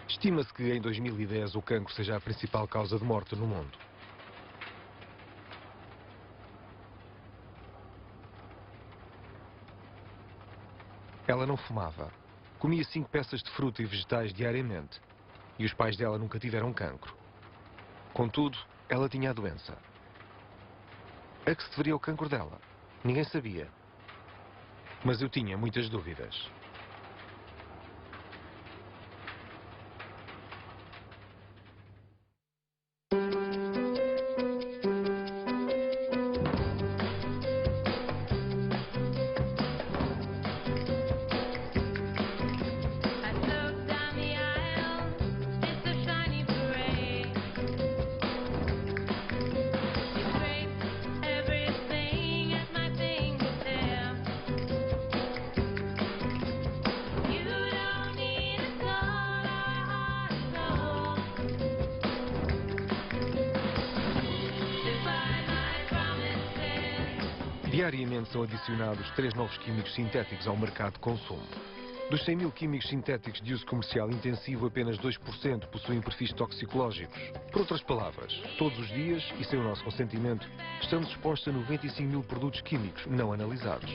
Estima-se que em 2010 o cancro seja a principal causa de morte no mundo. Ela não fumava. Comia 5 peças de fruta e vegetais diariamente. E os pais dela nunca tiveram cancro. Contudo, ela tinha a doença. A que se deveria o cancro dela? Ninguém sabia. Mas eu tinha muitas dúvidas. Diariamente são adicionados 3 novos químicos sintéticos ao mercado de consumo. Dos 100 mil químicos sintéticos de uso comercial intensivo, apenas 2% possuem perfis toxicológicos. Por outras palavras, todos os dias, e sem o nosso consentimento, estamos expostos a 95 mil produtos químicos não analisados.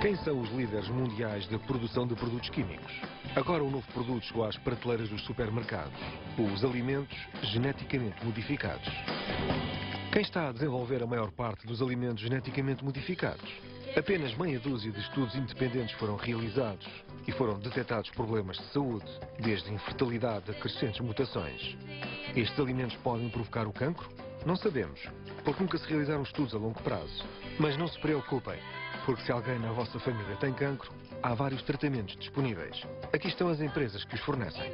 Quem são os líderes mundiais de produção de produtos químicos? Agora o novo produto chegou às prateleiras dos supermercados. Os alimentos geneticamente modificados. Quem está a desenvolver a maior parte dos alimentos geneticamente modificados? Apenas meia dúzia de estudos independentes foram realizados e foram detectados problemas de saúde, desde infertilidade a crescentes mutações. Estes alimentos podem provocar o cancro? Não sabemos, porque nunca se realizaram estudos a longo prazo. Mas não se preocupem, porque se alguém na vossa família tem cancro, há vários tratamentos disponíveis. Aqui estão as empresas que os fornecem.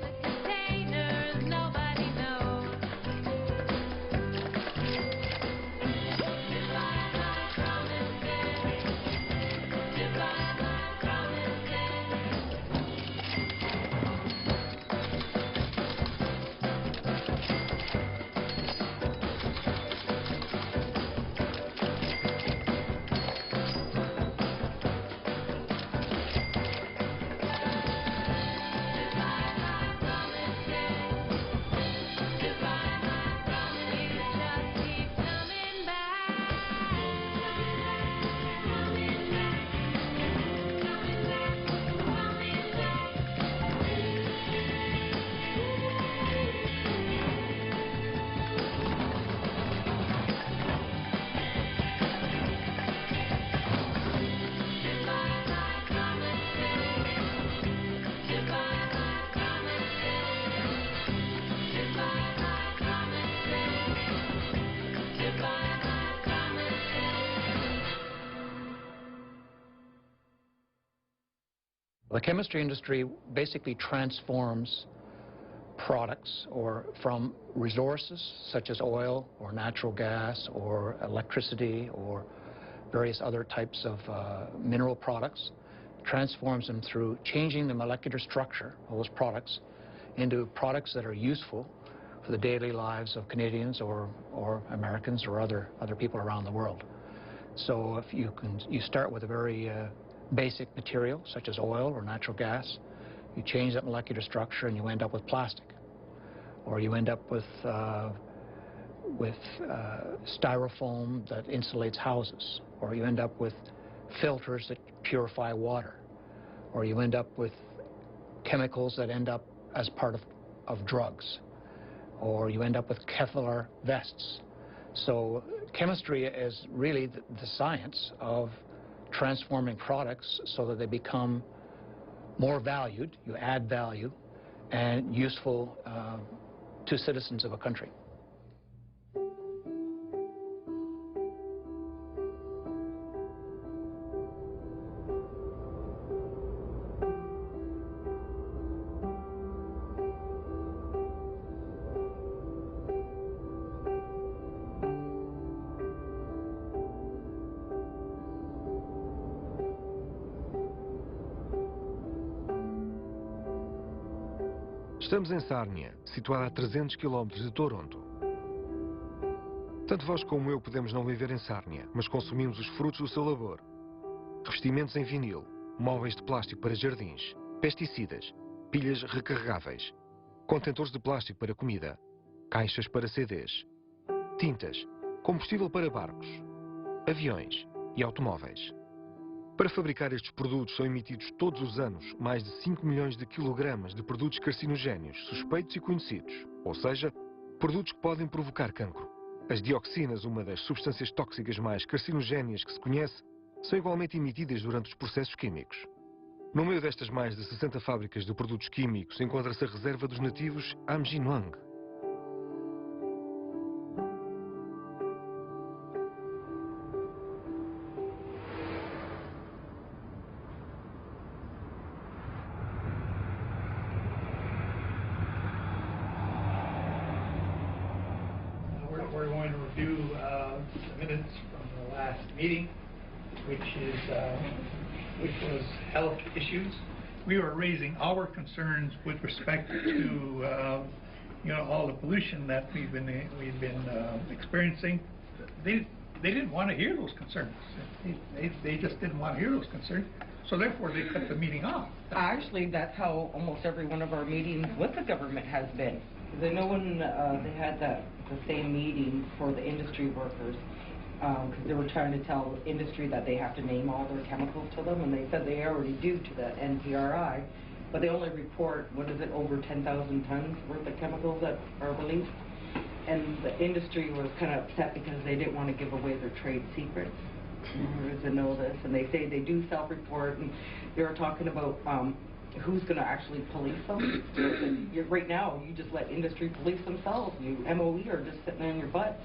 The chemistry industry basically transforms products from resources such as oil or natural gas or electricity or various other types of mineral products, transforms them through changing the molecular structure of those products into products that are useful for the daily lives of Canadians or Americans or other people around the world. So if you start with a very basic material such as oil or natural gas, you change that molecular structure and you end up with plastic, or you end up with styrofoam that insulates houses, or you end up with filters that purify water, or you end up with chemicals that end up as part of drugs, or you end up with Kevlar vests. So chemistry is really the science of transforming products so that they become more valued, you add value, and useful to citizens of a country. Estamos em Sárnia, situada a 300 km de Toronto. Tanto vós como eu podemos não viver em Sárnia, mas consumimos os frutos do seu labor. Revestimentos em vinil, móveis de plástico para jardins, pesticidas, pilhas recarregáveis, contentores de plástico para comida, caixas para CDs, tintas, combustível para barcos, aviões e automóveis. Para fabricar estes produtos são emitidos todos os anos mais de 5 milhões de quilogramas de produtos carcinogénios suspeitos e conhecidos, ou seja, produtos que podem provocar cancro. As dioxinas, uma das substâncias tóxicas mais carcinogénias que se conhece, são igualmente emitidas durante os processos químicos. No meio destas mais de 60 fábricas de produtos químicos encontra-se a reserva dos nativos Amjinwang. We're going to review the minutes from the last meeting, which was health issues. We were raising our concerns with respect to all the pollution that we've been experiencing. They didn't want to hear those concerns. They just didn't want to hear those concerns. So therefore, they cut the meeting off. Actually, that's how almost every one of our meetings with the government has been. I know when they had the same meeting for the industry workers, because they were trying to tell industry that they have to name all their chemicals to them, and they said they already do to the NPRI, but they only report, what is it, over 10,000 tons worth of chemicals that are released. And the industry was kind of upset because they didn't want to give away their trade secrets. To know this, and they say they do self-report, and they were talking about who's going to actually police them. Right now, you just let industry police themselves. You MOE are just sitting in your butts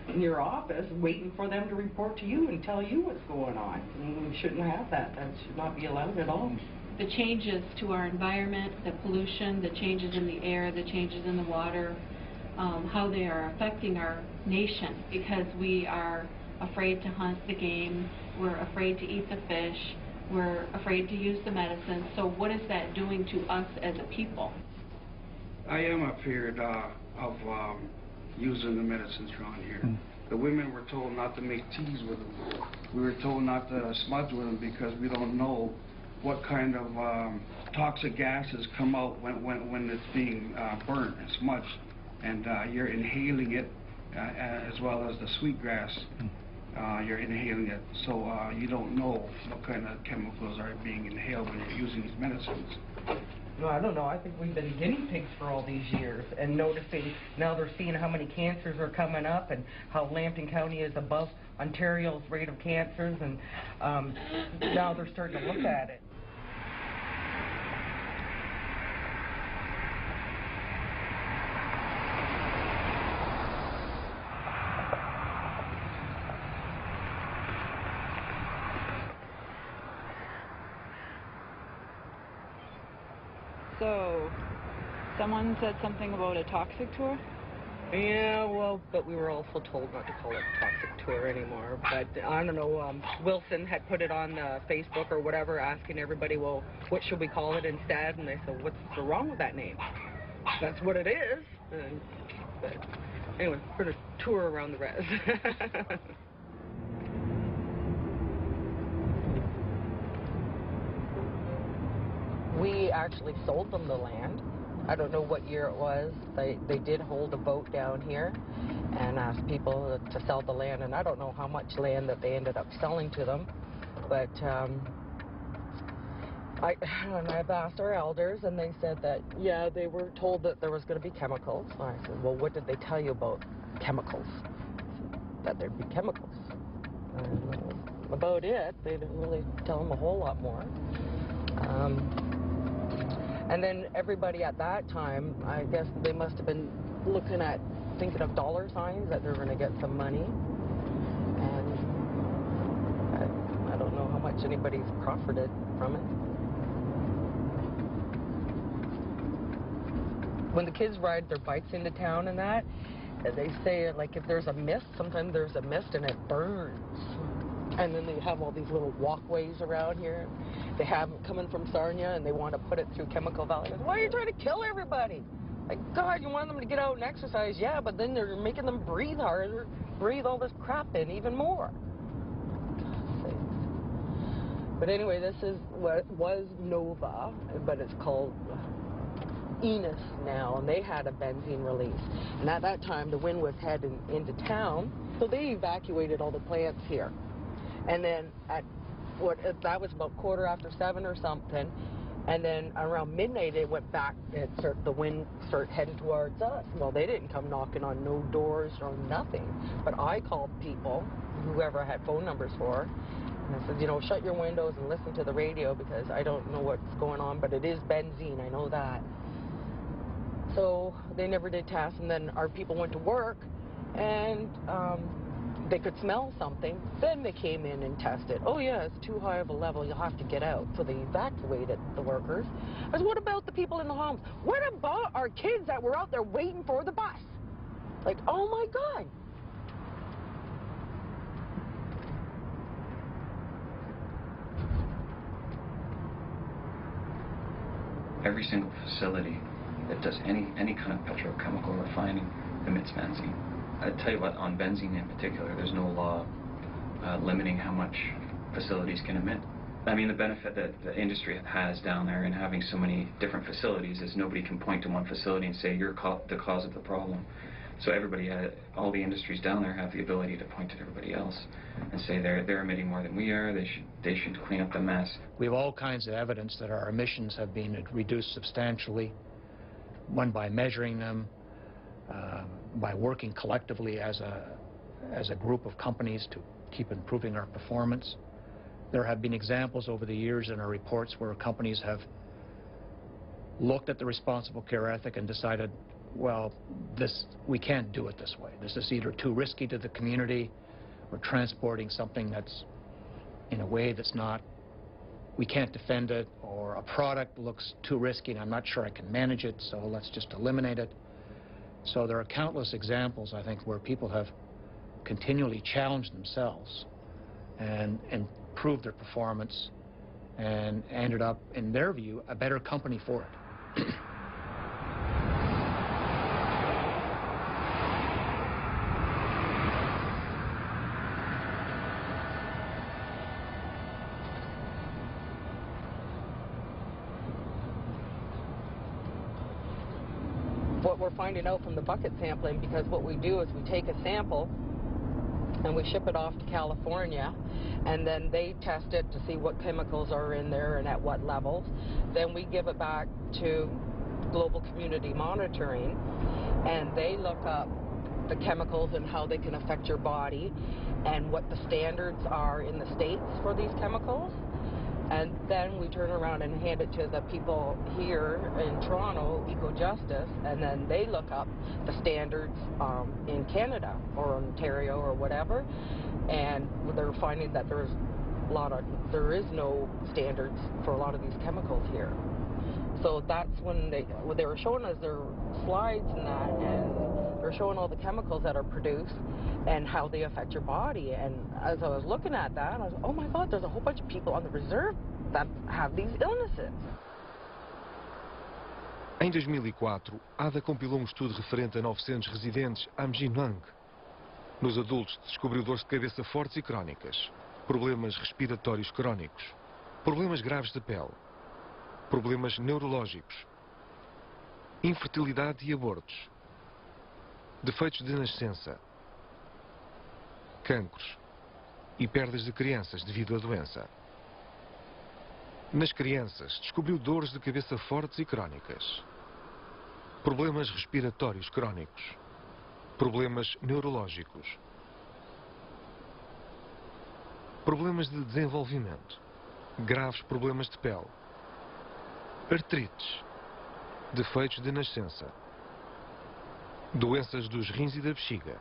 in your office waiting for them to report to you and tell you what's going on. And we shouldn't have that. That should not be allowed at all. The changes to our environment, the pollution, the changes in the air, the changes in the water, how they are affecting our nation, because we are afraid to hunt the game, we're afraid to eat the fish, we're afraid to use the medicine. So what is that doing to us as a people? I am afraid of using the medicines around here. The women were told not to make teas with them. We were told not to smudge with them because we don't know what kind of toxic gases come out when it's being burnt and smudged. And you're inhaling it as well as the sweetgrass. You're inhaling it, so you don't know what kind of chemicals are being inhaled when you're using these medicines. No, I don't know. I think we've been guinea pigs for all these years, and noticing now they're seeing how many cancers are coming up and how Lambton County is above Ontario's rate of cancers, and now they're starting to look at it. So, someone said something about a toxic tour? Yeah, well, but we were also told not to call it toxic tour anymore. But I don't know, Wilson had put it on Facebook or whatever, asking everybody, well, what should we call it instead? And they said, what's so wrong with that name? That's what it is. But anyway, we're going to tour around the res. We actually sold them the land. I don't know what year it was. They did hold a vote down here and asked people to sell the land, and I don't know how much land that they ended up selling to them. But I've asked our elders, and they said that, yeah, they were told that there was going to be chemicals. And I said, well, what did they tell you about chemicals? That there'd be chemicals. And about it, they didn't really tell them a whole lot more. And then everybody at that time, I guess they must have been looking at, thinking of dollar signs, that they're going to get some money. And I don't know how much anybody's profited from it. When the kids ride their bikes into town and that, they say, like, if there's a mist, sometimes there's a mist and it burns. And then they have all these little walkways around here. They have them coming from Sarnia, and they want to put it through Chemical Valley. Why are you trying to kill everybody? Like, God, you want them to get out and exercise? Yeah, but then they're making them breathe harder, breathe all this crap in even more. But anyway, this is what was Nova, but it's called Enos now, and they had a benzene release. And at that time, the wind was heading into town, so they evacuated all the plants here. And then that was about 7:15 or something, and then around midnight it went back. The wind started heading towards us. Well, they didn't come knocking on no doors or nothing, but I called people, whoever I had phone numbers for, and I said, you know, shut your windows and listen to the radio because I don't know what's going on, but it is benzene, I know that. So they never did test, and then our people went to work, and they could smell something. Then they came in and tested. Oh yeah, it's too high of a level, you'll have to get out. So they evacuated the workers. I said, what about the people in the homes? What about our kids that were out there waiting for the bus? Like, oh my God. Every single facility that does any kind of petrochemical refining emits benzene. I tell you what, on benzene in particular, there's no law limiting how much facilities can emit. I mean, the benefit that the industry has down there in having so many different facilities is nobody can point to one facility and say you're the cause of the problem. So everybody, all the industries down there have the ability to point to everybody else and say they're emitting more than we are. They should clean up the mess. We have all kinds of evidence that our emissions have been reduced substantially, one by measuring them, by working collectively as a group of companies to keep improving our performance. There have been examples over the years in our reports where companies have looked at the responsible care ethic and decided, well, we can't do it this way. This is either too risky to the community, we're transporting something that's in a way that's not, we can't defend it, or a product looks too risky and I'm not sure I can manage it, so let's just eliminate it. So there are countless examples, I think, where people have continually challenged themselves and improved their performance and ended up, in their view, a better company for it. What we're finding out from the bucket sampling, because what we do is we take a sample and we ship it off to California, and then they test it to see what chemicals are in there and at what levels. Then we give it back to Global Community Monitoring, and they look up the chemicals and how they can affect your body and what the standards are in the states for these chemicals. And then we turn around and hand it to the people here in Toronto, Eco-Justice, and then they look up the standards in Canada or Ontario or whatever, and they're finding that there is no standards for a lot of these chemicals here. So that's when they were showing us their slides and that, and they're showing all the chemicals that are produced and how they affect your body. And as I was looking at that, I was, oh my God, there's a whole bunch of people on the reserve that have these illnesses. Em 2004, ADA compilou estudo referente a 900 residentes a Mjinang. Nos adultos descobriu dores de cabeça fortes e crónicas, problemas respiratórios crónicos, problemas graves de pele, problemas neurológicos, infertilidade e abortos, defeitos de nascença, cancros e perdas de crianças devido à doença. Nas crianças, descobriu dores de cabeça fortes e crónicas, problemas respiratórios crónicos, problemas neurológicos, problemas de desenvolvimento, graves problemas de pele, artrites, defeitos de nascença, doenças dos rins e da bexiga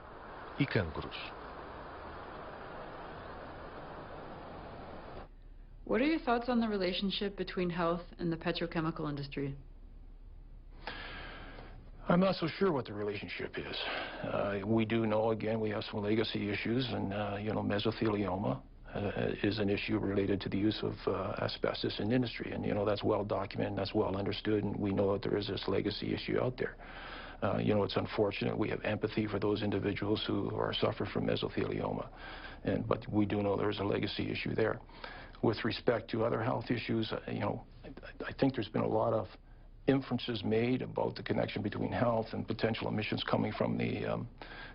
e cancros. What are your thoughts on the relationship between health and the petrochemical industry? I'm not so sure what the relationship is. We do know, again, we have some legacy issues, and, mesothelioma is an issue related to the use of asbestos in industry. And, that's well documented, that's well understood, and we know that there is this legacy issue out there. It's unfortunate. We have empathy for those individuals who suffer from mesothelioma, but we do know there's a legacy issue there. With respect to other health issues, I think there's been a lot of inferences made about the connection between health and potential emissions coming from the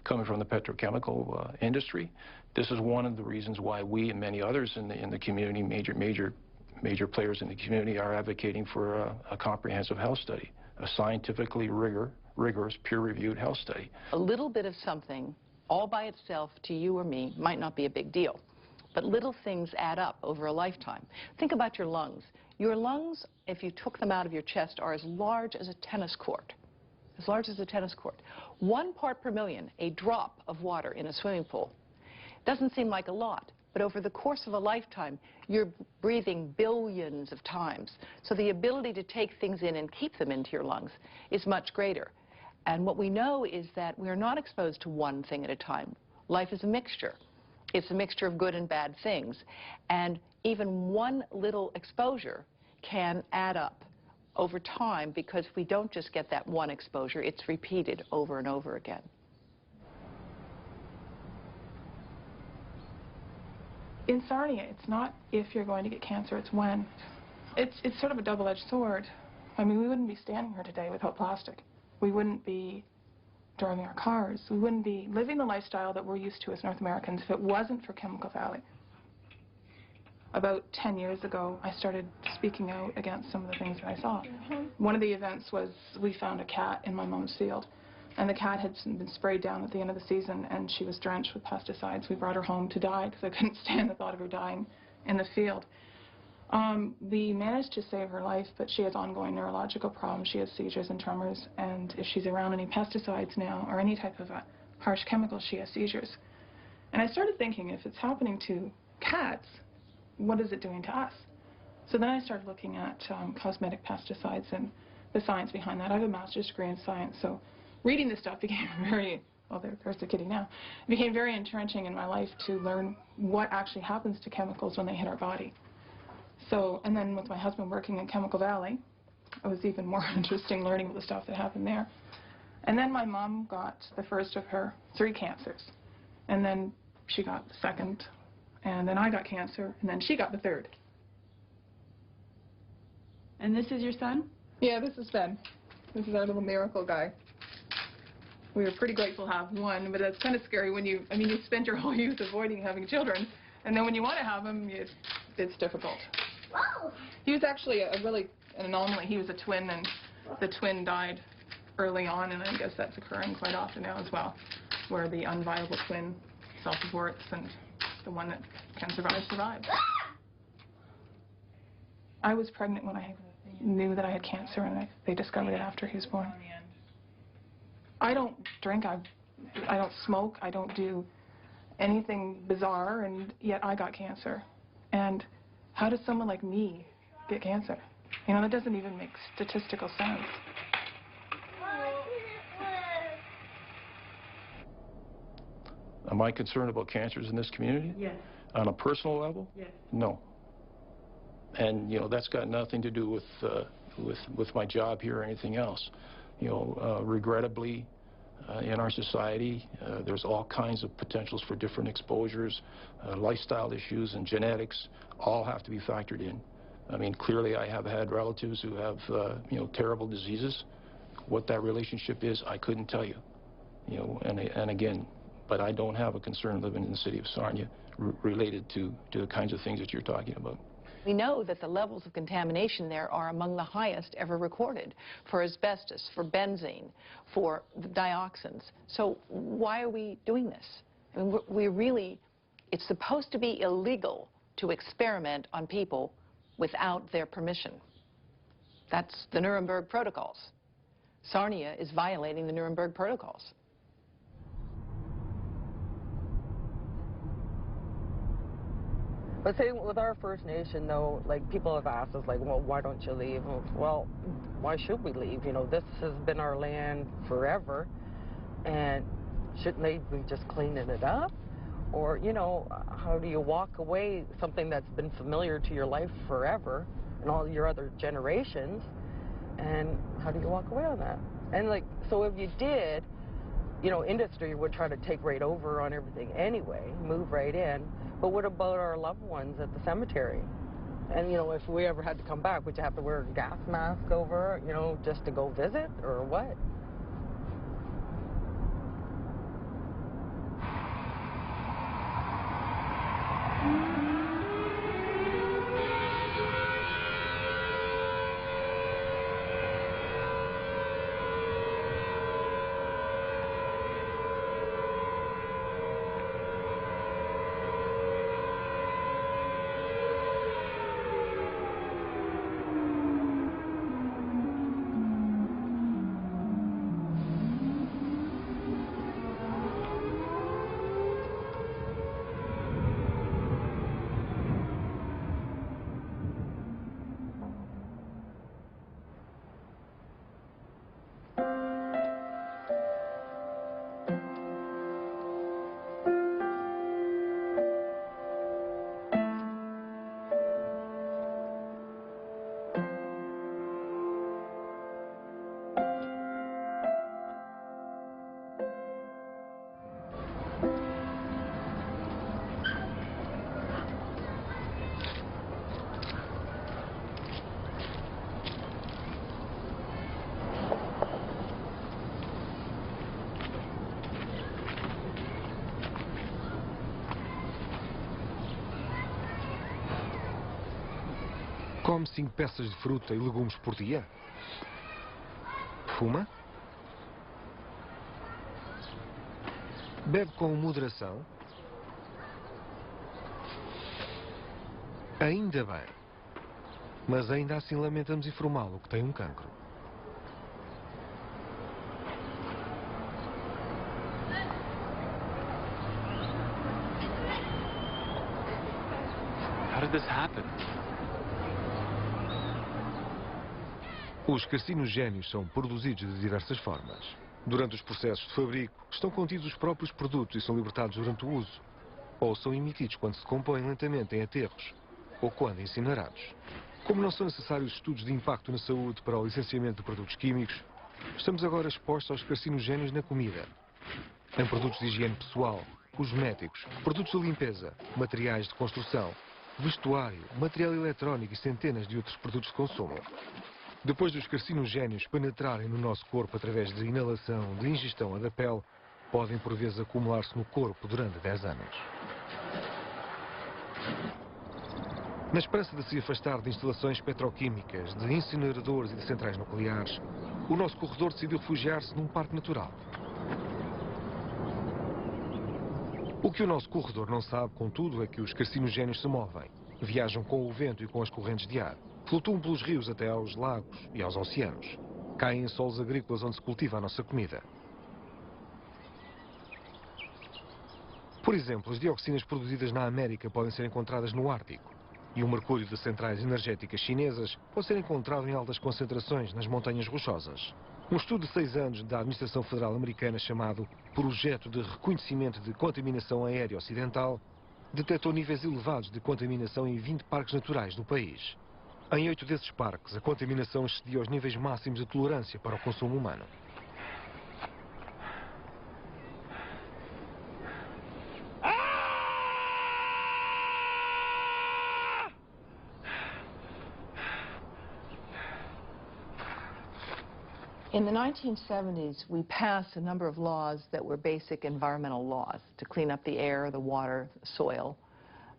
petrochemical industry. This is one of the reasons why we and many others in the community, major players in the community, are advocating for a comprehensive health study, a scientifically rigorous, peer-reviewed health study. A little bit of something all by itself to you or me might not be a big deal, but little things add up over a lifetime. Think about your lungs. Your lungs, if you took them out of your chest, are as large as a tennis court. As large as a tennis court. 1 part per million, a drop of water in a swimming pool. Doesn't seem like a lot, but over the course of a lifetime, you're breathing billions of times. So the ability to take things in and keep them into your lungs is much greater. And what we know is that we're not exposed to one thing at a time. Life is a mixture. It's a mixture of good and bad things. And even one little exposure can add up over time, because we don't just get that one exposure, it's repeated over and over again. In Sarnia, it's not if you're going to get cancer, it's when. It's sort of a double-edged sword. I mean, we wouldn't be standing here today without plastic. We wouldn't be driving our cars. We wouldn't be living the lifestyle that we're used to as North Americans if it wasn't for Chemical Valley. About 10 years ago, I started speaking out against some of the things that I saw. One of the events was we found a cat in my mom's field, and the cat had been sprayed down at the end of the season, and she was drenched with pesticides. We brought her home to die because I couldn't stand the thought of her dying in the field. We managed to save her life, but she has ongoing neurological problems. She has seizures and tremors, and if she's around any pesticides now or any type of a harsh chemical, she has seizures. And I started thinking, if it's happening to cats, what is it doing to us? So then I started looking at cosmetic pesticides and the science behind that. I have a master's degree in science, so reading this stuff became very, well, there's the kitty now. It became very entrenching in my life to learn what actually happens to chemicals when they hit our body. So, and then with my husband working in Chemical Valley, it was even more interesting learning about the stuff that happened there. And then my mom got the first of her 3 cancers. And then she got the second. And then I got cancer, and then she got the 3rd. And this is your son? Yeah, this is Ben. This is our little miracle guy. We were pretty grateful to have one, but it's kind of scary when you spend your whole youth avoiding having children, and then when you want to have them, it's difficult. He was actually an anomaly. He was a twin, and the twin died early on, and I guess that's occurring quite often now as well, where the unviable twin self-aborts, and the one that can survive, survives. I was pregnant when I knew that I had cancer, and they discovered it after he was born. I don't drink, I don't smoke, I don't do anything bizarre, and yet I got cancer. And how does someone like me get cancer? You know, that doesn't even make statistical sense. Am I concerned about cancers in this community? Yes. On a personal level? Yes. No. And, that's got nothing to do with my job here or anything else. Regrettably, in our society, there's all kinds of potentials for different exposures, lifestyle issues and genetics all have to be factored in. I mean, clearly I have had relatives who have, terrible diseases. What that relationship is, I couldn't tell you. And again, but I don't have a concern living in the city of Sarnia related to the kinds of things that you're talking about. We know that the levels of contamination there are among the highest ever recorded for asbestos, for benzene, for dioxins. So why are we doing this? I mean, it's supposed to be illegal to experiment on people without their permission. That's the Nuremberg Protocols. Sarnia is violating the Nuremberg Protocols. But say with our First Nation, though, like people have asked us, like, well, why don't you leave? Well, why should we leave? This has been our land forever, and shouldn't they be just cleaning it up? Or, you know, how do you walk away something that's been familiar to your life forever and all your other generations, and how do you walk away on that? And like, so if you did, you know, industry would try to take right over on everything anyway, move right in, but what about our loved ones at the cemetery? And, you know, if we ever had to come back, would you have to wear a gas mask over, you know, just to go visit, or what? Come 5 peças de fruta e legumes por dia? Fuma? Bebe com moderação? Ainda bem. Mas ainda assim lamentamos informá-lo que tem um cancro. How did this happen? Os carcinogénios são produzidos de diversas formas. Durante os processos de fabrico, estão contidos os próprios produtos e são libertados durante o uso, ou são emitidos quando se compõem lentamente em aterros, ou quando incinerados. Como não são necessários estudos de impacto na saúde para o licenciamento de produtos químicos, estamos agora expostos aos carcinogénios na comida, em produtos de higiene pessoal, cosméticos, produtos de limpeza, materiais de construção, vestuário, material eletrónico e centenas de outros produtos de consumo. Depois dos carcinogénios penetrarem no nosso corpo através de inalação, de ingestão ou da pele, podem por vezes acumular-se no corpo durante 10 anos. Na esperança de se afastar de instalações petroquímicas, de incineradores e de centrais nucleares, o nosso corredor decidiu refugiar-se num parque natural. O que o nosso corredor não sabe, contudo, é que os carcinogénios se movem, viajam com o vento e com as correntes de ar. Flutuam pelos rios até aos lagos e aos oceanos. Caem em solos agrícolas onde se cultiva a nossa comida. Por exemplo, as dioxinas produzidas na América podem ser encontradas no Ártico. E o mercúrio de centrais energéticas chinesas pode ser encontrado em altas concentrações nas montanhas rochosas. Um estudo de 6 anos da Administração Federal Americana chamado Projeto de Reconhecimento de Contaminação Aérea Ocidental detectou níveis elevados de contaminação em 20 parques naturais do país. Em 8 desses parques, a contaminação excedia os níveis máximos de tolerância para o consumo humano. In the 1970s, we passed a number of laws that were basic environmental laws to clean up the air, the water, the soil,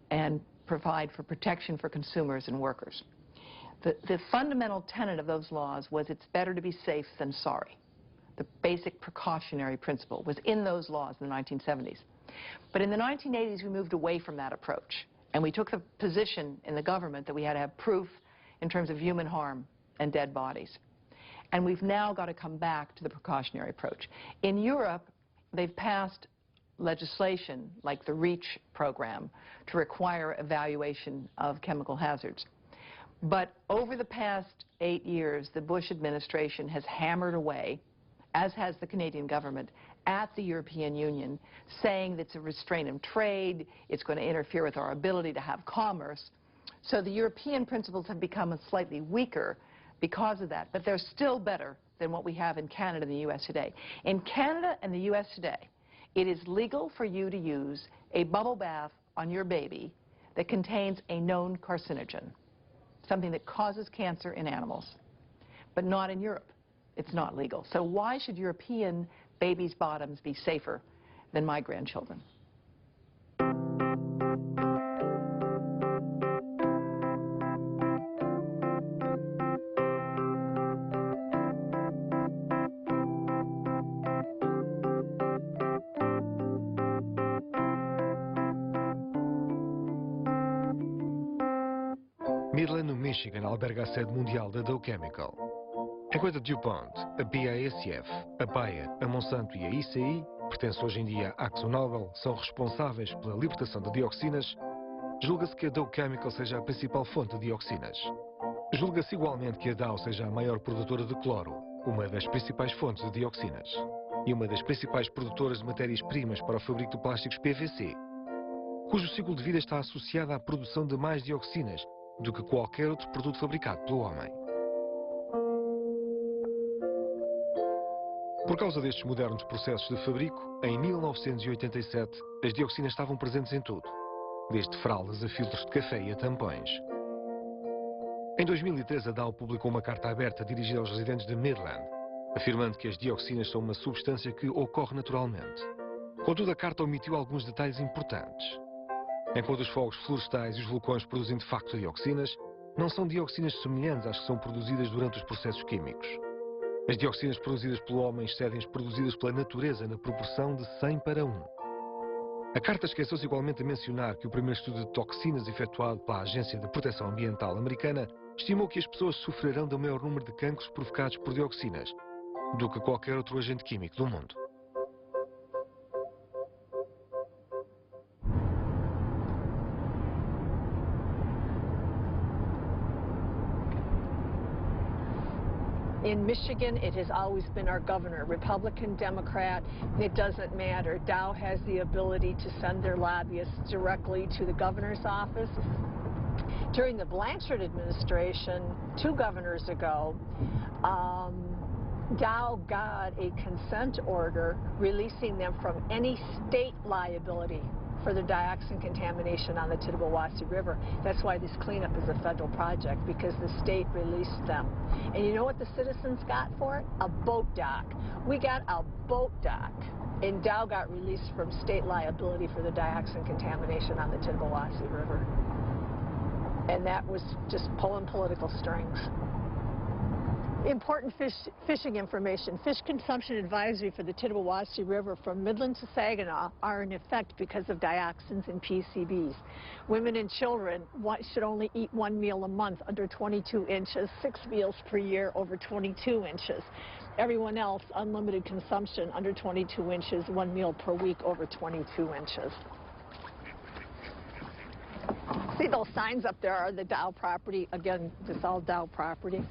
and provide for protection for consumers and workers. The fundamental tenet of those laws was it's better to be safe than sorry. The basic precautionary principle was in those laws in the 1970s. But in the 1980s, we moved away from that approach. And we took the position in the government that we had to have proof in terms of human harm and dead bodies. And we've now got to come back to the precautionary approach. In Europe, they've passed legislation like the REACH program to require evaluation of chemical hazards. But over the past 8 years, the Bush administration has hammered away as has the Canadian government, at the European Union, saying that it's a restraint of trade, it's going to interfere with our ability to have commerce. So the European principles have become slightly weaker because of that, but they're still better than what we have in Canada and the U.S. today. In Canada and the U.S. today, it is legal for you to use a bubble bath on your baby that contains a known carcinogen, something that causes cancer in animals, but not in Europe. It's not legal. So why should European babies' bottoms be safer than my grandchildren? Midland, no Michigan, alberga a sede mundial da Dow Chemical. Enquanto a DuPont, a BASF, a Bayer, a Monsanto e a ICI, pertence hoje em dia à ExxonMobil, são responsáveis pela libertação de dioxinas, julga-se que a Dow Chemical seja a principal fonte de dioxinas. Julga-se igualmente que a Dow seja a maior produtora de cloro, uma das principais fontes de dioxinas, e uma das principais produtoras de matérias-primas para o fabrico de plásticos PVC, cujo ciclo de vida está associado à produção de mais dioxinas do que qualquer outro produto fabricado pelo homem. Por causa destes modernos processos de fabrico, em 1987 as dioxinas estavam presentes em tudo, desde fraldas a filtros de café e a tampões. Em 2013 a Dow publicou uma carta aberta dirigida aos residentes de Midland, afirmando que as dioxinas são uma substância que ocorre naturalmente. Contudo, a carta omitiu alguns detalhes importantes. Enquanto os fogos florestais e os vulcões produzem de facto dioxinas, não são dioxinas semelhantes às que são produzidas durante os processos químicos. As dioxinas produzidas pelo homem excedem as produzidas pela natureza na proporção de 100 para 1. A carta esqueceu-se igualmente de mencionar que o primeiro estudo de toxinas efetuado pela Agência de Proteção Ambiental americana estimou que as pessoas sofrerão do maior número de cancros provocados por dioxinas do que qualquer outro agente químico do mundo. In Michigan, it has always been our governor, Republican, Democrat, it doesn't matter. Dow has the ability to send their lobbyists directly to the governor's office. During the Blanchard administration, 2 governors ago, Dow got a consent order releasing them from any state liability for the dioxin contamination on the Tittabawassee River. That's why this cleanup is a federal project, because the state released them. And you know what the citizens got for it? A boat dock. We got a boat dock. And Dow got released from state liability for the dioxin contamination on the Tittabawassee River. And that was just pulling political strings. Important fishing information. Fish consumption advisory for the Tittabawassee River from Midland to Saginaw are in effect because of dioxins and PCBs. Women and children should only eat 1 meal a month under 22 inches, 6 meals per year over 22 inches. Everyone else, unlimited consumption under 22 inches, 1 meal per week over 22 inches. See those signs up there are the Dow property. Again, this all Dow property.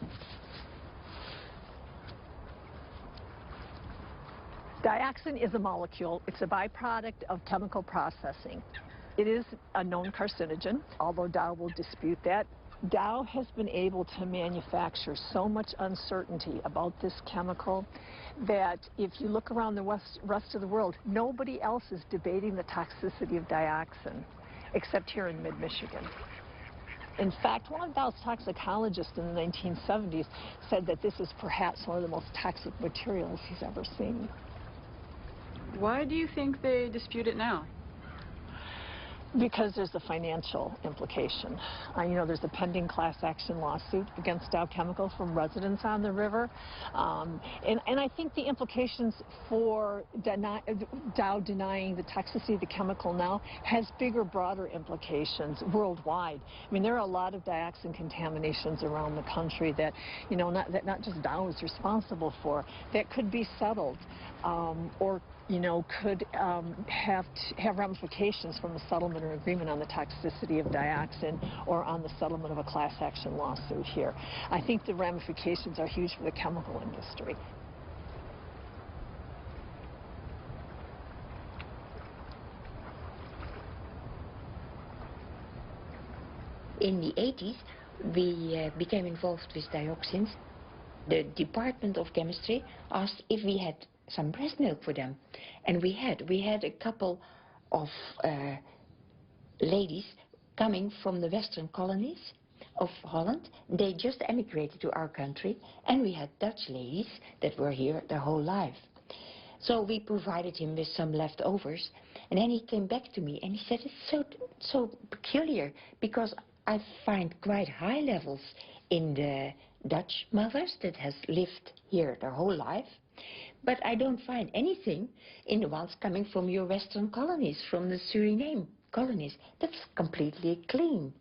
Dioxin is a molecule. It's a byproduct of chemical processing. It is a known carcinogen, although Dow will dispute that. Dow has been able to manufacture so much uncertainty about this chemical that if you look around the rest of the world, nobody else is debating the toxicity of dioxin, except here in mid-Michigan. In fact, one of Dow's toxicologists in the 1970s said that this is perhaps one of the most toxic materials he's ever seen. Why do you think they dispute it now? Because there's a financial implication. You know, there's a pending class action lawsuit against Dow Chemical from residents on the river. And I think the implications for Dow denying the toxicity of the chemical now has bigger, broader implications worldwide. I mean, there are a lot of dioxin contaminations around the country that, you know, not just Dow is responsible for, that could be settled or, you know, could have ramifications from a settlement or agreement on the toxicity of dioxin or on the settlement of a class action lawsuit here. I think the ramifications are huge for the chemical industry. In the 80s, we became involved with dioxins. The Department of Chemistry asked if we had some breast milk for them. And we had a couple of ladies coming from the western colonies of Holland. They just emigrated to our country, and we had Dutch ladies that were here their whole life. So we provided him with some leftovers, and then he came back to me and he said, it's so peculiar, because I find quite high levels in the Dutch mothers that has lived here their whole life, but I don't find anything in the ones coming from your western colonies, from the Suriname colonies. That's completely clean.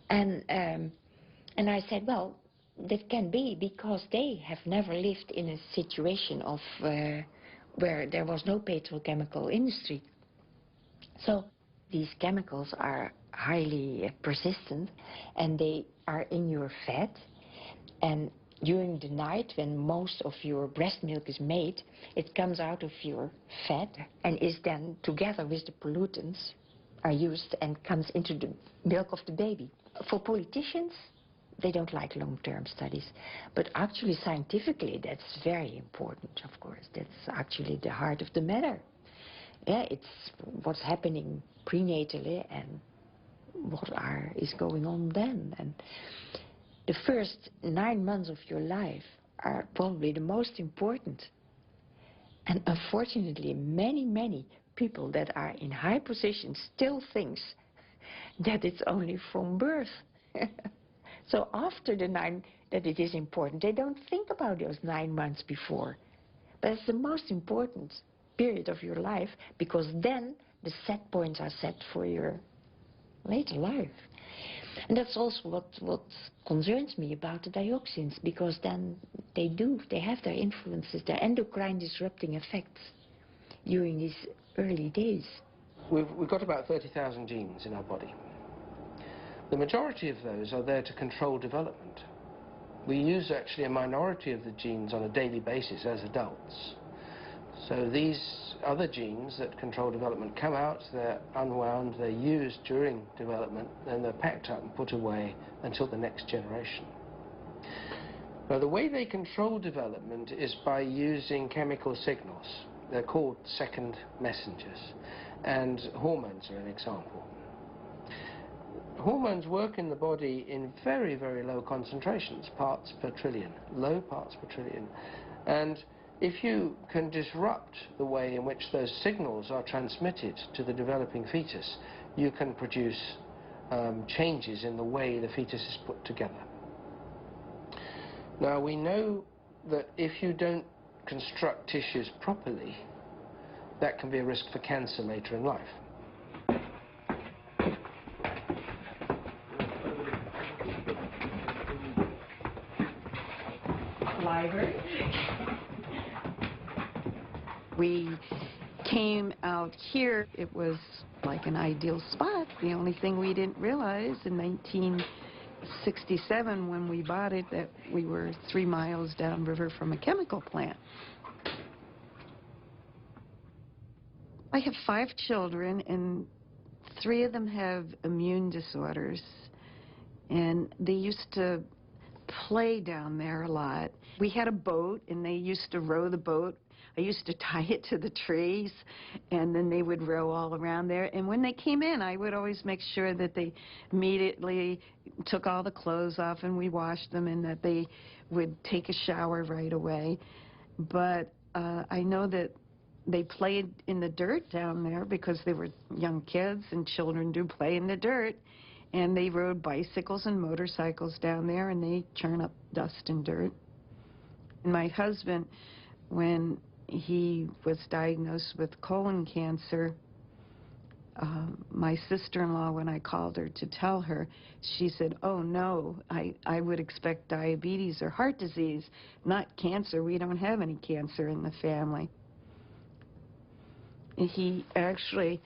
And I said, well, that can be because they have never lived in a situation of where there was no petrochemical industry. So these chemicals are highly persistent, and they are in your fat, and during the night when most of your breast milk is made, it comes out of your fat and is then together with the pollutants are used and comes into the milk of the baby. For politicians, they don't like long-term studies, but actually scientifically that's very important, of course. That's actually the heart of the matter. Yeah, it's what's happening prenatally and what is going on then. And the first 9 months of your life are probably the most important. And unfortunately, many people that are in high positions still thinks that it's only from birth. So after the 9, that it is important. They don't think about those 9 months before. But it's the most important period of your life, because then the set points are set for your later life. And that's also what concerns me about the dioxins, because then they have their influences, their endocrine disrupting effects during these early days. We've got about 30,000 genes in our body. The majority of those are there to control development. We use actually a minority of the genes on a daily basis as adults. So these other genes that control development come out, they're unwound, they're used during development, then they're packed up and put away until the next generation. Now the way they control development is by using chemical signals. They're called second messengers, and hormones are an example. Hormones work in the body in very low concentrations, parts per trillion, low parts per trillion. And if you can disrupt the way in which those signals are transmitted to the developing fetus, you can produce changes in the way the fetus is put together. Now we know that if you don't construct tissues properly, that can be a risk for cancer later in life. Library. We came out here. It was like an ideal spot. The only thing we didn't realize in 1967 when we bought it that we were 3 miles downriver from a chemical plant. I have 5 children, and 3 of them have immune disorders, and they used to play down there a lot. We had a boat, and they used to row the boat. I used to tie it to the trees, and then they would row all around there. And when they came in, I would always make sure that they immediately took all the clothes off and we washed them, and that they would take a shower right away. But I know that they played in the dirt down there because they were young kids, and children do play in the dirt. And they rode bicycles and motorcycles down there, and they churn up dust and dirt. And my husband, when he was diagnosed with colon cancer, my sister-in-law, when I called her to tell her, she said, oh no, I would expect diabetes or heart disease, not cancer. We don't have any cancer in the family. And he actually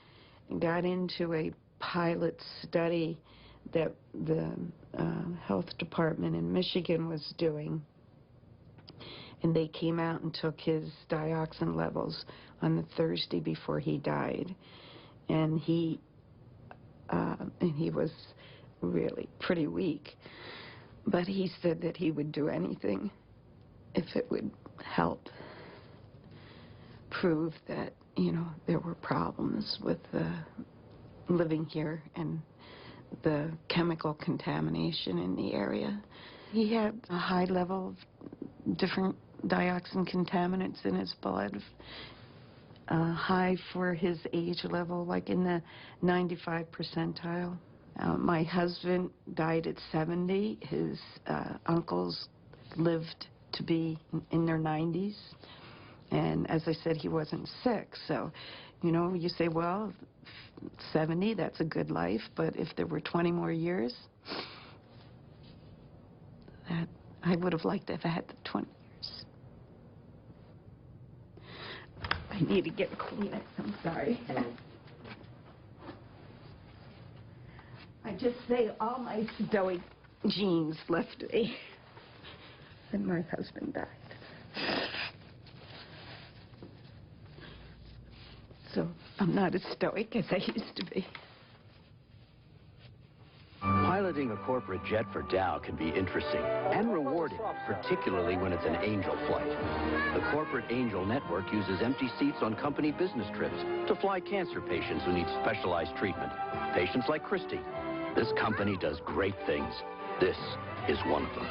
got into a pilot study that the health department in Michigan was doing, and they came out and took his dioxin levels on the Thursday before he died, and he was really pretty weak. But he said that he would do anything if it would help prove that, you know, there were problems with living here and the chemical contamination in the area. He had a high level of different dioxin contaminants in his blood, high for his age level, like in the 95th percentile. My husband died at 70. His uncles lived to be in their 90s. And as I said, he wasn't sick. So, you know, you say, well, 70, that's a good life. But if there were 20 more years, that I would have liked to have had the 20 years. I need to get Kleenex. I'm sorry. I just say all my stoic genes left me. And my husband died. So I'm not as stoic as I used to be. Piloting a corporate jet for Dow can be interesting and rewarding, particularly when it's an angel flight. The Corporate Angel Network uses empty seats on company business trips to fly cancer patients who need specialized treatment. Patients like Christy. This company does great things. This is one of them.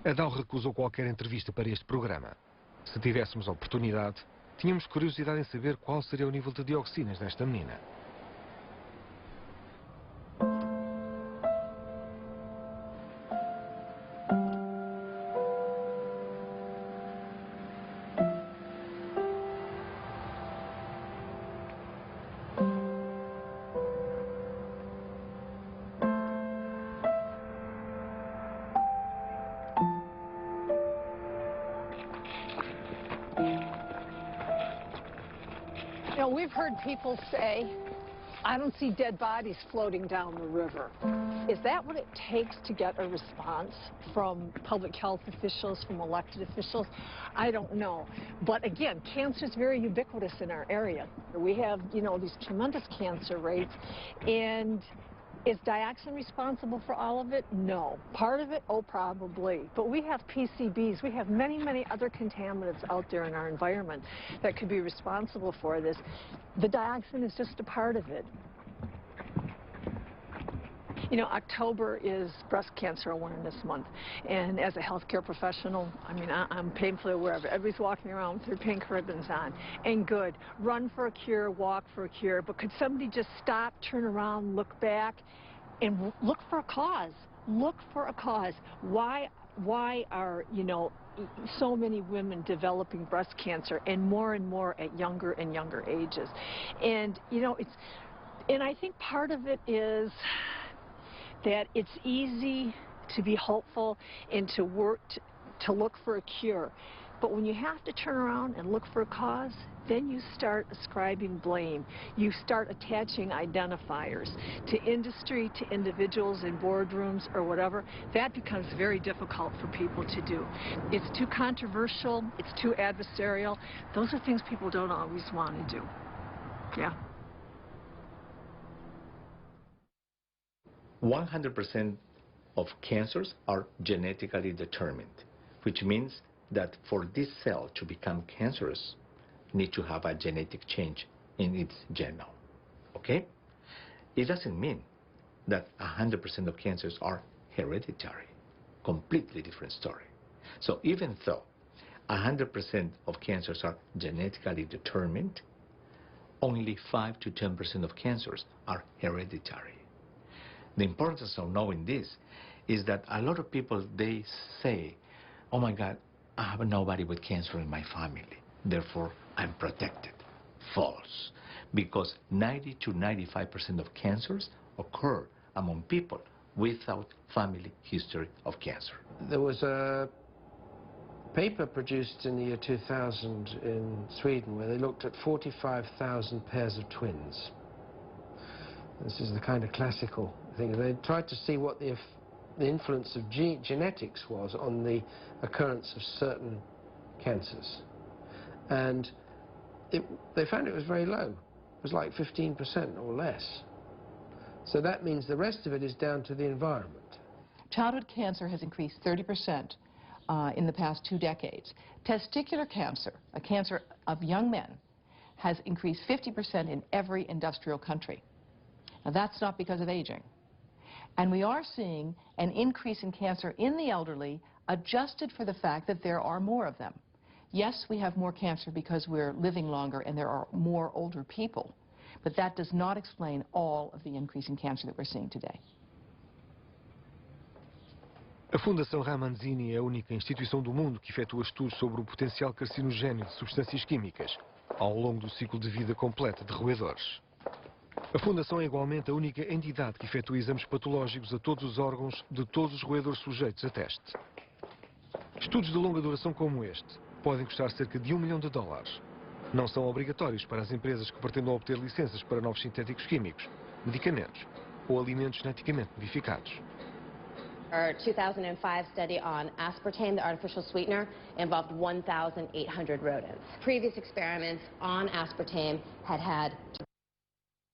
Adão recusou qualquer entrevista para este programa. Se tivéssemos a oportunidade, tínhamos curiosidade em saber qual seria o nível de dioxinas desta menina. You know, we've heard people say, I don't see dead bodies floating down the river. Is that what it takes to get a response from public health officials, from elected officials? I don't know. But again, cancer is very ubiquitous in our area. We have, you know, these tremendous cancer rates. And is dioxin responsible for all of it? No. Part of it? Oh, probably. But we have PCBs. We have many, many other contaminants out there in our environment that could be responsible for this. The dioxin is just a part of it. You know, October is Breast Cancer Awareness Month, and as a healthcare professional, I mean, I'm painfully aware of it. Everybody's walking around with their pink ribbons on, and good. Run for a cure, walk for a cure, but could somebody just stop, turn around, look back, and look for a cause? Look for a cause. Why are, you know, so many women developing breast cancer, and more at younger and younger ages? And, you know, and I think part of it is that it's easy to be hopeful and to work to look for a cure. But when you have to turn around and look for a cause, then you start ascribing blame. You start attaching identifiers to industry, to individuals in boardrooms or whatever. That becomes very difficult for people to do. It's too controversial. It's too adversarial. Those are things people don't always want to do. Yeah. 100% of cancers are genetically determined, which means that for this cell to become cancerous, need to have a genetic change in its genome, okay? It doesn't mean that 100% of cancers are hereditary, completely different story. So even though 100% of cancers are genetically determined, only 5 to 10% of cancers are hereditary. The importance of knowing this is that a lot of people, they say, oh my God, I have nobody with cancer in my family, therefore I'm protected. False. Because 90 to 95% of cancers occur among people without family history of cancer. There was a paper produced in the year 2000 in Sweden where they looked at 45,000 pairs of twins. This is the kind of classical thing. They tried to see what the influence of genetics was on the occurrence of certain cancers. And they found it was very low. It was like 15% or less. So that means the rest of it is down to the environment. Childhood cancer has increased 30% in the past 2 decades. Testicular cancer, a cancer of young men, has increased 50% in every industrial country. Now that's not because of aging. And we are seeing an increase in cancer in the elderly adjusted for the fact that there are more of them. Yes, we have more cancer because we're living longer and there are more older people, but that does not explain all of the increase in cancer that we're seeing today. A Fundação Ramanzini é a única instituição do mundo que efetua estudos sobre o potencial carcinogéneo de substâncias químicas ao longo do ciclo de vida completo de roedores. A Fundação é igualmente a única entidade que efetua exames patológicos a todos os órgãos de todos os roedores sujeitos a teste. Estudos de longa duração como este podem custar cerca de $1 milhão. Não são obrigatórios para as empresas que pretendam obter licenças para novos sintéticos químicos, medicamentos ou alimentos geneticamente modificados. Our 2005 study on aspartame, the artificial sweetener, involved 1,800 rodents. Previous experiments on aspartame had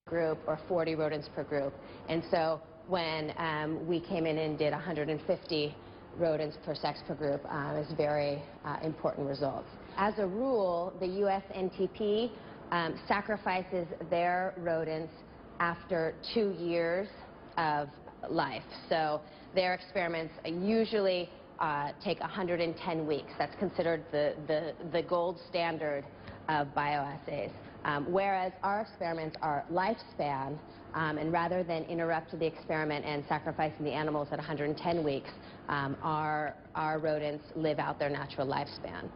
group or 40 rodents per group. And so when we came in and did 150 rodents per sex per group, is very important results. As a rule, the US NTP sacrifices their rodents after 2 years of life. So their experiments usually take 110 weeks. That's considered the gold standard of bioassays. Whereas our experiments are lifespan, and rather than interrupt the experiment and sacrificing the animals at 110 weeks, our rodents live out their natural lifespan.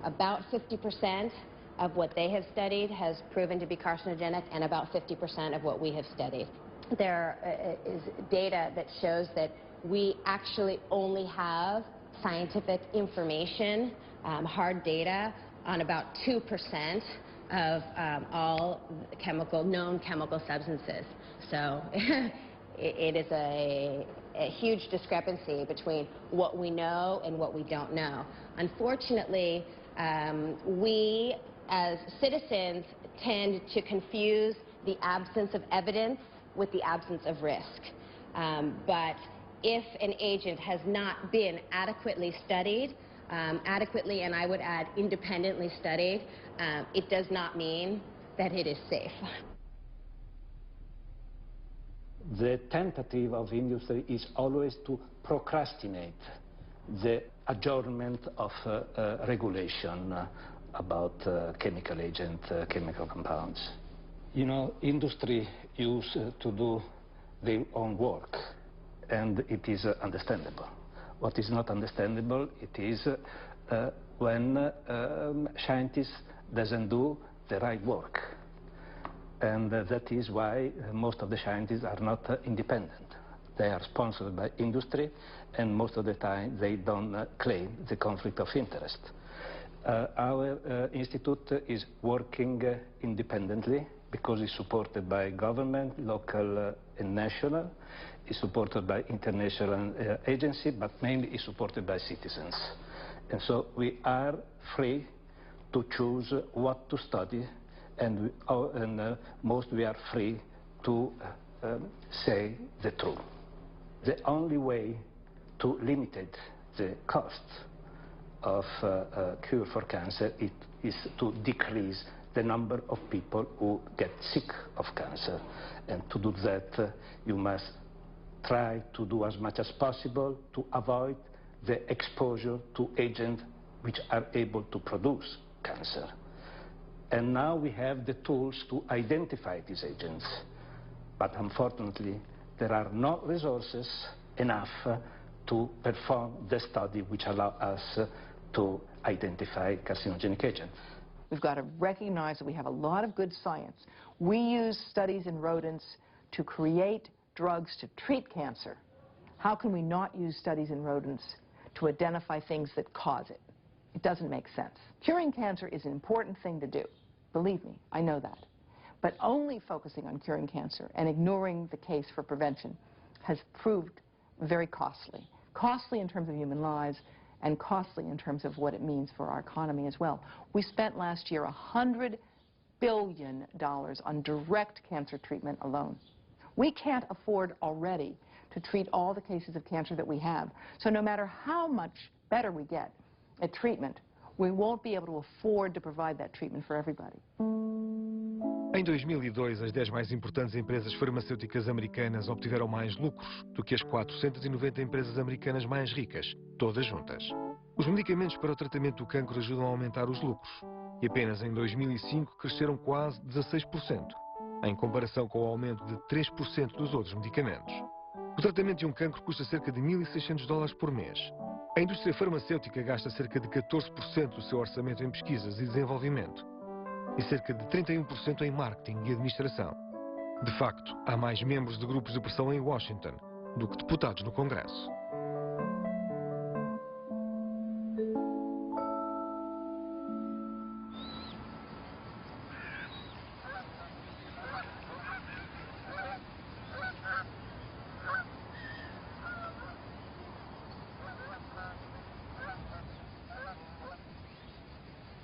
About 50% of what they have studied has proven to be carcinogenic, and about 50% of what we have studied. There is data that shows that we actually only have scientific information, hard data, on about 2% of all known chemical substances. So it is a huge discrepancy between what we know and what we don't know. Unfortunately, we as citizens tend to confuse the absence of evidence with the absence of risk. But if an agent has not been adequately studied, adequately, and I would add independently studied, it does not mean that it is safe. The tentative of industry is always to procrastinate the adjournment of regulation about chemical agent, chemical compounds. You know, industry used to do their own work, and it is understandable. What is not understandable, it is when scientists doesn't do the right work. And that is why most of the scientists are not independent. They are sponsored by industry, and most of the time they don't claim the conflict of interest. Our institute is working independently because it's supported by government, local and national. Is supported by international agency, but mainly is supported by citizens. And so we are free to choose what to study, and most we are free to say the truth. The only way to limit the cost of cure for cancer is to decrease the number of people who get sick of cancer. And to do that, you must try to do as much as possible to avoid the exposure to agents which are able to produce cancer. And now we have the tools to identify these agents. But unfortunately, there are no resources enough to perform the study which allow us to identify carcinogenic agents. We've got to recognize that we have a lot of good science. We use studies in rodents to create drugs to treat cancer. How can we not use studies in rodents to identify things that cause it? It doesn't make sense. Curing cancer is an important thing to do. Believe me, I know that. But only focusing on curing cancer and ignoring the case for prevention has proved very costly. Costly in terms of human lives and costly in terms of what it means for our economy as well. We spent last year $100 billion on direct cancer treatment alone. We can't afford already to treat all the cases of cancer that we have. So no matter how much better we get at treatment, we won't be able to afford to provide that treatment for everybody. Em 2002, as 10 mais importantes empresas farmacêuticas americanas obtiveram mais lucros do que as 490 empresas americanas mais ricas, todas juntas. Os medicamentos para o tratamento do cancro ajudam a aumentar os lucros e apenas em 2005 cresceram quase 16%, em comparação com o aumento de 3% dos outros medicamentos. O tratamento de um cancro custa cerca de $1.600 por mês. A indústria farmacêutica gasta cerca de 14% do seu orçamento em pesquisas e desenvolvimento e cerca de 31% em marketing e administração. De facto, há mais membros de grupos de pressão em Washington do que deputados no Congresso.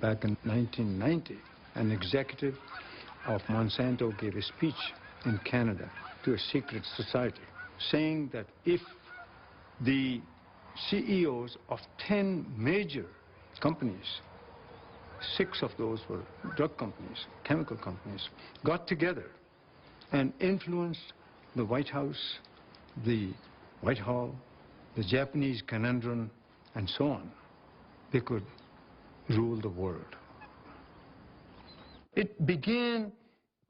Back in 1990, an executive of Monsanto gave a speech in Canada to a secret society saying that if the CEOs of 10 major companies, 6 of those were drug companies, chemical companies, got together and influenced the White House, the Whitehall, the Japanese conundrum, and so on, they could rule the world. It began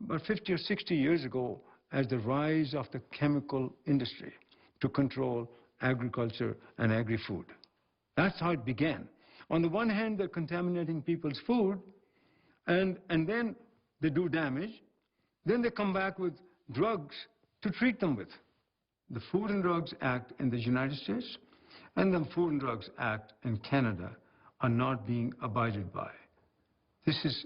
about 50 or 60 years ago as the rise of the chemical industry to control agriculture and agri-food. That's how it began. On the one hand, they're contaminating people's food, and then they do damage. Then they come back with drugs to treat them with. The Food and Drugs Act in the United States and the Food and Drugs Act in Canada are not being abided by. This is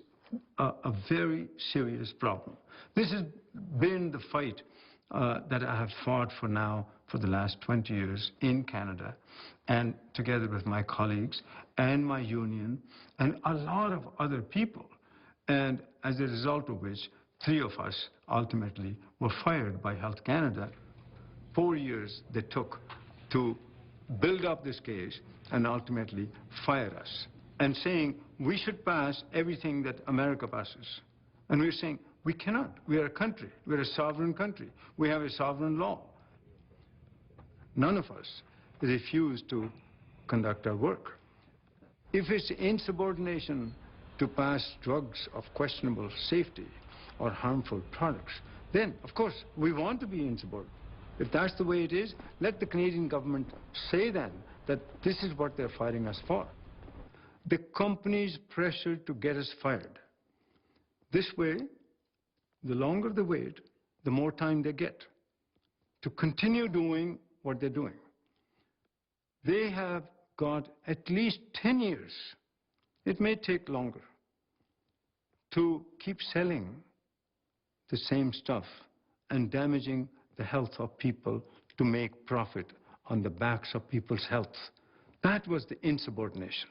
a very serious problem. This has been the fight that I have fought for now for the last 20 years in Canada, and together with my colleagues and my union and a lot of other people. And as a result of which, 3 of us ultimately were fired by Health Canada. 4 years they took to build up this case and ultimately fire us, and saying we should pass everything that America passes. And we're saying we cannot. We are a country. We're a sovereign country. We have a sovereign law. None of us refuse to conduct our work. If it's insubordination to pass drugs of questionable safety or harmful products, then, of course, we want to be insubordinate. If that's the way it is, let the Canadian government say then that this is what they're firing us for. The companies pressure to get us fired. This way, the longer they wait, the more time they get to continue doing what they're doing. They have got at least 10 years, it may take longer, to keep selling the same stuff and damaging the health of people to make profit on the backs of people's health. That was the insubordination.